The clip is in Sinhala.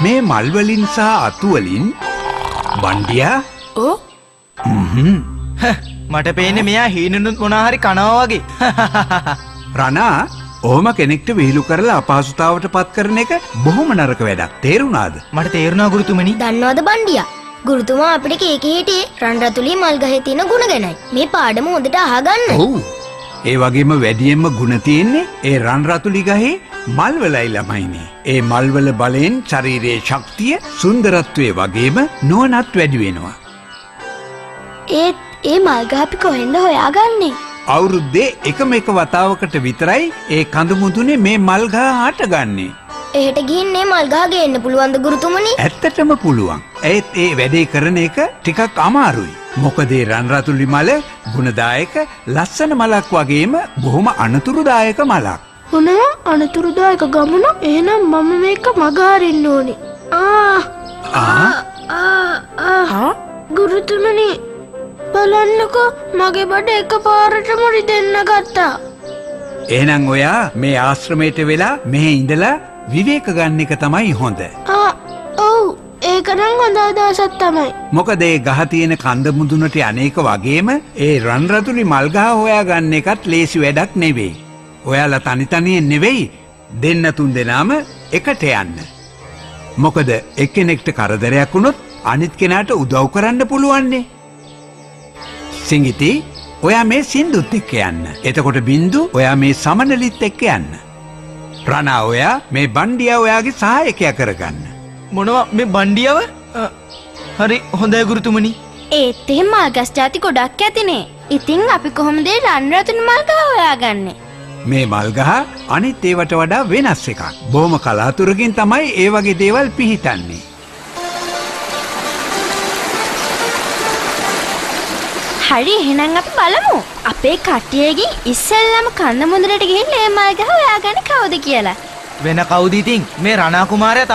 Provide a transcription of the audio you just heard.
මේ මල් වලින් සහ අතු වලින් බණ්ඩියා ඕ මට පේන්නේ මෙයා හීනනුත් මොනා හරි කනවා වගේ. රණා ඔහොම කෙනෙක්ට විහිළු කරලා අපහසුතාවට පත් කරන එක බොහොම නරක වැඩක්. තේරුණාද? මට තේරුණා ගුරුතුමනි. දන්නවද බණ්ඩියා? ගුරුතුමා අපිට කේකේ හිටියේ රන් රතුලි මල් ගහේ තියෙන ගුණ ගැනයි. මේ පාඩම හොඳට අහගන්න. ඔව්. ඒ වගේම වැඩියෙන්ම ಗುಣ තියෙන්නේ ඒ රන් රතුලි ගහේ මල් වලයි ළමයිනේ. ඒ මල් වල බලෙන් ශරීරයේ ශක්තිය, සුන්දරත්වයේ වගේම නුවණත් වැඩි වෙනවා. ඒත් ඒ මල් ගහ අපි කොහෙන්ද හොයාගන්නේ? අවුරුද්දේ එකම එක වතාවකට විතරයි ඒ කඳු මුදුනේ මේ මල් ගහ හටගන්නේ. එහෙට ගිහින් මේ මල් ගහ ගේන්න පුළුවන්ද ගුරුතුමනි? ඇත්තටම පුළුවන්. ඒත් ඒ වැඩේ කරන එක ටිකක් අමාරුයි. මොකද ඒ රන් රතුලි මල ගුණදායක ලස්සන මලක් වගේම බොහොම අනතුරුදායක මලක්. මොනවා අනතුරුදායක ගමන? එහෙනම් මම මේක මග හරින්න ඕනේ. ගුරුතුමනි බලන්නකෝ මගේ බඩ එකපාරටම රිදෙන්න ගත්තා. එහෙනම් ඔයා මේ ආශ්‍රමයට වෙලා මෙහෙ ඉඳලා විවේක ගන්න එක තමයි හොඳ. ඔව් ඒක නම් හොඳ අදහසක් තමයි. මොකද ඒ ගහ තියෙන කඳ මුදුනට අනේක වගේම ඒ රන් රතුලි මල් ගහ හොයාගන්න එකත් ලේසි වැඩක් නෙවෙයි. ඔයාලා තනි තනියෙන් නෙවෙයි දෙන්න තුන් දෙනාම එකට යන්න. මොකද එක්කෙනෙක්ට කරදරයක් වුණොත් අනිත් කෙනාට උදව් කරන්න පුළුවන්නේ. සිංගිති ඔයා මේ සින්දුත් එක්ක යන්න. එතකොට බින්දු ඔයා මේ සමනලිත් එක්ක යන්න. රණා ඔයා මේ බණ්ඩියා ඔයාගේ සහායකයා කරගන්න. මොනවා මේ බණ්ඩියව? හරි හොඳයි ගුරුතුමනි. ඒත් එහෙම මල් ගස් ಜಾති ගොඩක් ඇතිනේ. ඉතින් අපි කොහොමද රන් රතුලි මල් ගහ හොයාගන්නේ? මේ මල් ගහ අනිත් ඒවට වඩා වෙනස් එකක්. බොහොම කලාතුරකින් තමයි ඒ වගේ දේවල් පිහිටන්නේ. හරි එහෙනම් අපි බලමු. අපේ කට්ටියගෙන් ඉස්සෙල්ලාම කන්න මුදුනට ගිහින් මේ මල් ගහ හොයාගන්නේ කවුද කියලා. වෙන කවුද ඉතින්? මේ රණා කුමාරයා